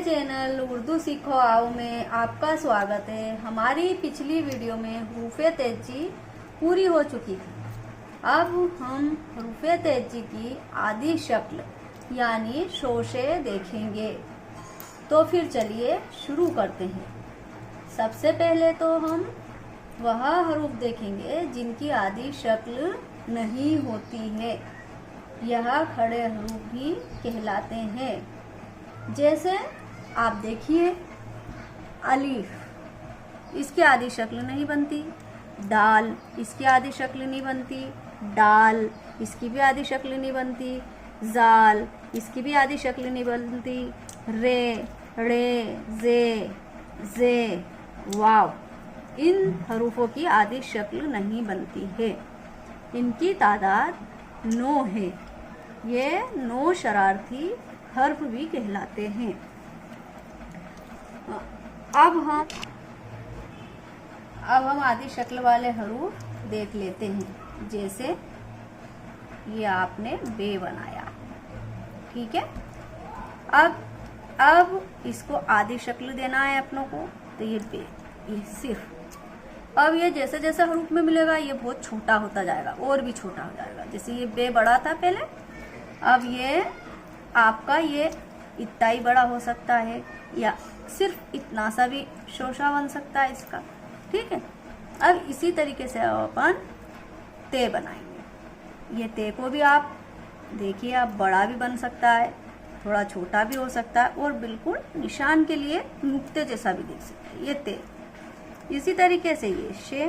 Channel Urdu सीखो आओ में आपका स्वागत है। हमारी पिछली वीडियो में हरूफे तेजी पूरी हो चुकी थी। अब हम हरूफे तेजी की आधी शक्ल यानी शोशे देखेंगे। तो फिर चलिए शुरू करते हैं। सबसे पहले तो हम वह हरूफ देखेंगे जिनकी आधी शक्ल नहीं होती है। यह खड़े हरूफ भी कहलाते हैं। जैसे आप देखिए, अलीफ, इसकी आधी शक्ल नहीं बनती। दाल, इसकी आधी शक्ल नहीं बनती। डाल, इसकी भी आधी शक्ल नहीं बनती। जाल, इसकी भी आधी शक्ल नहीं बनती। रे, रे, जे, वाव, इन हरूफों की आधी शक्ल नहीं बनती है। इनकी तादाद 9 है। ये 9 शरारती हर्फ भी कहलाते हैं। अब हम आधी शक्ल वाले हरूफ देख लेते हैं। जैसे ये आपने बे बनाया, ठीक है। अब इसको आधी शक्ल देना है अपनों को, तो ये बे, ये सिर्फ। अब ये जैसे जैसे हरूफ में मिलेगा ये बहुत छोटा होता जाएगा और भी छोटा हो जाएगा। जैसे ये बे बड़ा था पहले, अब ये आपका ये इतना ही बड़ा हो सकता है या सिर्फ इतना सा भी शोशा बन सकता है इसका, ठीक है। अब इसी तरीके से अपन ते बनाएंगे। ये ते को भी आप देखिए, आप बड़ा भी बन सकता है, थोड़ा छोटा भी हो सकता है और बिल्कुल निशान के लिए नुक्ते जैसा भी देख सकते हैं। ये ते। इसी तरीके से ये शे,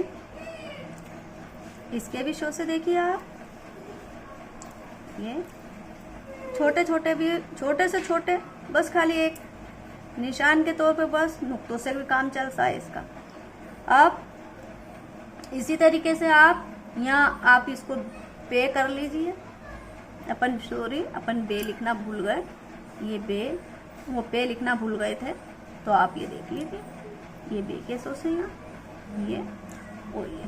इसके भी शो से देखिए आप, ये छोटे छोटे भी, छोटे से छोटे, बस खाली एक निशान के तौर पे, बस नुक्तों से भी काम चलता है इसका। अब इसी तरीके से आप यहाँ आप इसको बे कर लीजिए। अपन बे लिखना भूल गए, ये बे, वो पे लिखना भूल गए थे, तो आप ये देख लीजिए, ये बे के सो से यहाँ ये और ये।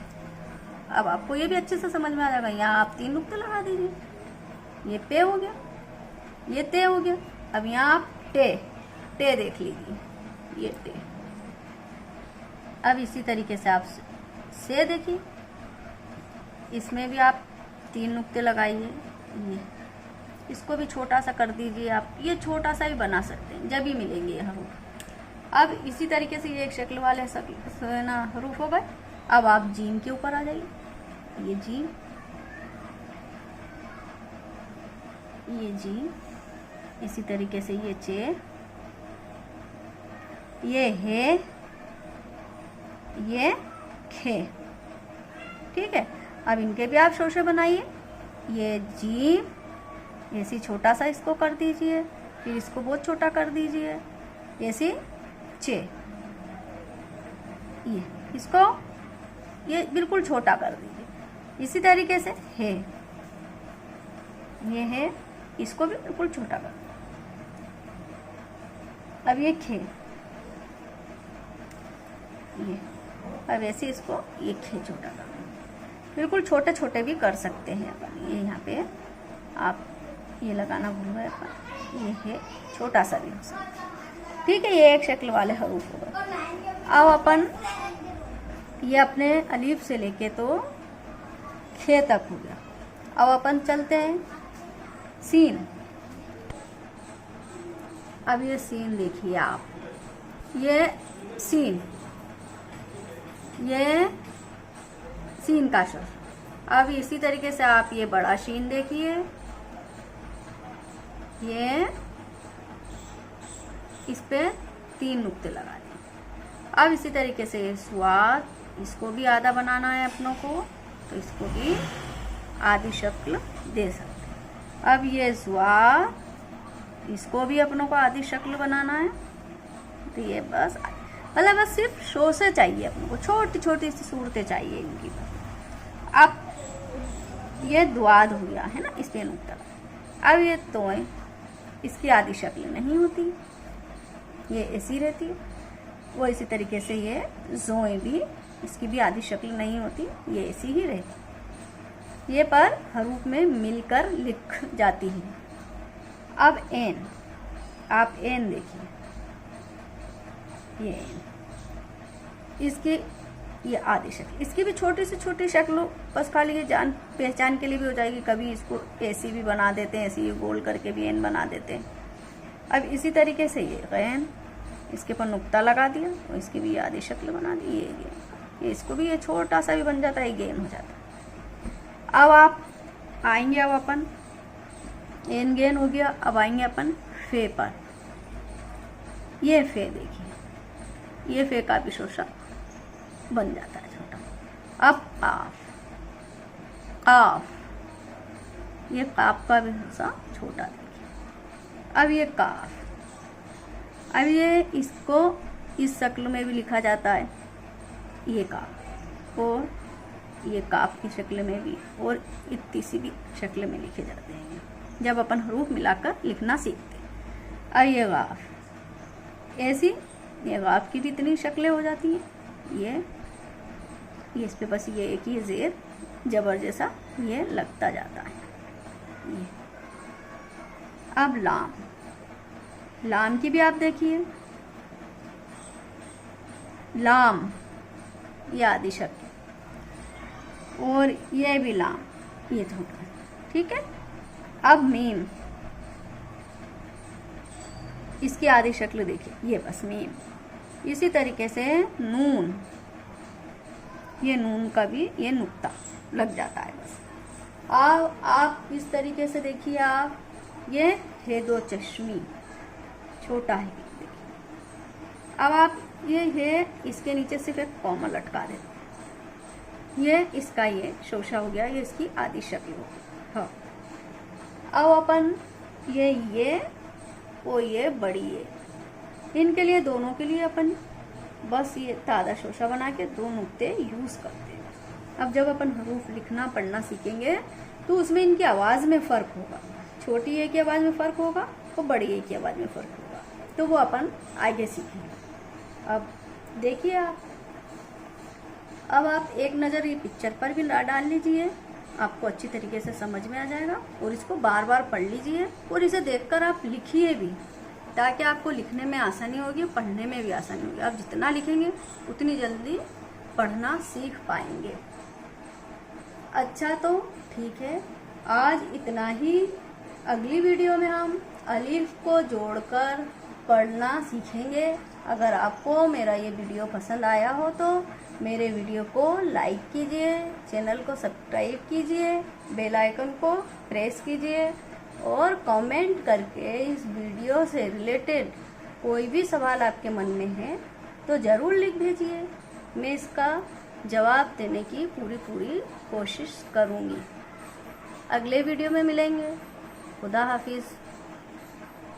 अब आपको ये भी अच्छे से समझ में आ जाएगा। यहाँ आप 3 नुक्ते लगा दीजिए, ये पे हो गया, ये ते हो गया। अब यहाँ आप टे देख लीजिए, ये टे। अब इसी तरीके से आप से देखिए, इसमें भी आप 3 नुक्ते लगाइए। ये इसको भी छोटा सा कर दीजिए आप, ये छोटा सा भी बना सकते हैं जब भी मिलेंगे ये हरूफ। अब इसी तरीके से ये एक शक्ल वाले ना हरूफ हो गए। अब आप जीम के ऊपर आ जाइए, ये जीम, ये जी, इसी तरीके से ये चे, ये है, ये खे, ठीक है। अब इनके भी आप शोशे बनाइए। ये जी, ऐसी छोटा सा इसको कर दीजिए, फिर इसको बहुत छोटा कर दीजिए, ऐसी चे, ये इसको ये बिल्कुल छोटा कर दीजिए। इसी तरीके से है, ये है, इसको भी बिल्कुल छोटा कर। अब ये खे, ये, अब ऐसे इसको ये खे छोटा कर, बिल्कुल छोटे छोटे भी कर सकते हैं अपन। ये यहाँ पे आप ये लगाना भूल गए अपन, ये है, छोटा सा भी हो सकता है, ठीक है। ये एक शक्ल वाले हरूफ हो गए। अब अपन ये अपने अलीफ से लेके तो खे तक हो गया। अब अपन चलते हैं सीन। अब ये सीन देखिए आप, ये सीन, ये सीन का शर। अब इसी तरीके से आप ये बड़ा शीन देखिए, ये इस पे 3 नुक्ते लगा दिए। अब इसी तरीके से ये स्वाद, इसको भी आधा बनाना है अपनों को, तो इसको भी आधी शक्ल दे सकते हैं। अब ये स्वाद, इसको भी अपनों को आधी शक्ल बनाना है, तो ये बस मतलब बस सिर्फ शो से चाहिए अपनों को, छोटी छोटी सी सूरतें चाहिए इनकी। अब ये द्वाद हो गया है ना, इस पे नुक्ता। अब ये तोय, इसकी आधी शक्ल नहीं होती, ये ऐसी रहती है। वो इसी तरीके से ये जोए भी, इसकी भी आधी शक्ल नहीं होती, ये ऐसी ही रहती, ये पर हरूफ में मिलकर लिख जाती है। अब एन, आप एन देखिए, ये इसकी ये आधी शक्ल, इसकी भी छोटी से छोटी शक्ल बस खाली ये जान पहचान के लिए भी हो जाएगी। कभी इसको ऐसी भी बना देते हैं, ऐसी ये गोल करके भी एन बना देते हैं। अब इसी तरीके से ये गैन, इसके ऊपर नुक्ता लगा दिया और इसकी भी आधी शक्ल बना दी। ये इसको भी ये छोटा सा भी बन जाता है, गेन हो जाता है। अब आप आएंगे, अब अपन एन गेन हो गया। अब आएंगे अपन फे पर। ये फे देखिए, ये फे का भी शोषा बन जाता है छोटा। अब काफ, काफ, ये काफ का भी हिस्सा छोटा देखिए। अब ये काफ, अब ये इसको इस शक्ल में भी लिखा जाता है, ये काफ, और ये काफ की शक्ल में भी, और इतनी सी भी शक्ल में लिखे जाते हैं जब अपन हरूफ मिलाकर लिखना सीखते हैं। अब ये गाफ, ऐसी ये गाफ की भी इतनी शक्लें हो जाती हैं। ये इस पे बस ये एक ही जेर जबर जैसा ये लगता जाता है। ये अब लाम, लाम की भी आप देखिए, लाम ये आदि शक्ल, और ये भी लाम, ये छोटा, ठीक है। अब मीम, इसकी आधी शक्ल देखिए, ये बस मीम। इसी तरीके से नून, ये नून का भी ये नुक्ता लग जाता है बस। आप इस तरीके से देखिए, आप ये है दो चश्मी, छोटा है देखिए। अब आप ये है, इसके नीचे सिर्फ एक कॉमा लटका देते, ये इसका ये शोशा हो गया, ये इसकी आधी शक्ल हो गई। हाँ, अब अपन ये और ये बड़ी ये, इनके लिए दोनों के लिए अपन बस ये ताज़ा शोशा बना के दो नुक्ते यूज़ करते हैं। अब जब अपन हरूफ लिखना पढ़ना सीखेंगे तो उसमें इनकी आवाज़ में फ़र्क होगा, छोटी ए की आवाज़ में फ़र्क होगा और बड़ी ए की आवाज़ में फ़र्क होगा, तो वो अपन आगे सीखेंगे। अब देखिए आप, अब आप एक नज़र ये पिक्चर पर भी डाल लीजिए, आपको अच्छी तरीके से समझ में आ जाएगा। और इसको बार बार पढ़ लीजिए और इसे देखकर आप लिखिए भी, ताकि आपको लिखने में आसानी होगी, पढ़ने में भी आसानी होगी। आप जितना लिखेंगे उतनी जल्दी पढ़ना सीख पाएंगे। अच्छा, तो ठीक है, आज इतना ही। अगली वीडियो में हम अलीफ को जोड़कर पढ़ना सीखेंगे। अगर आपको मेरा ये वीडियो पसंद आया हो तो मेरे वीडियो को लाइक कीजिए, चैनल को सब्सक्राइब कीजिए, बेल आइकन को प्रेस कीजिए और कमेंट करके इस वीडियो से रिलेटेड कोई भी सवाल आपके मन में है तो ज़रूर लिख भेजिए। मैं इसका जवाब देने की पूरी कोशिश करूँगी। अगले वीडियो में मिलेंगे। खुदा हाफिज़।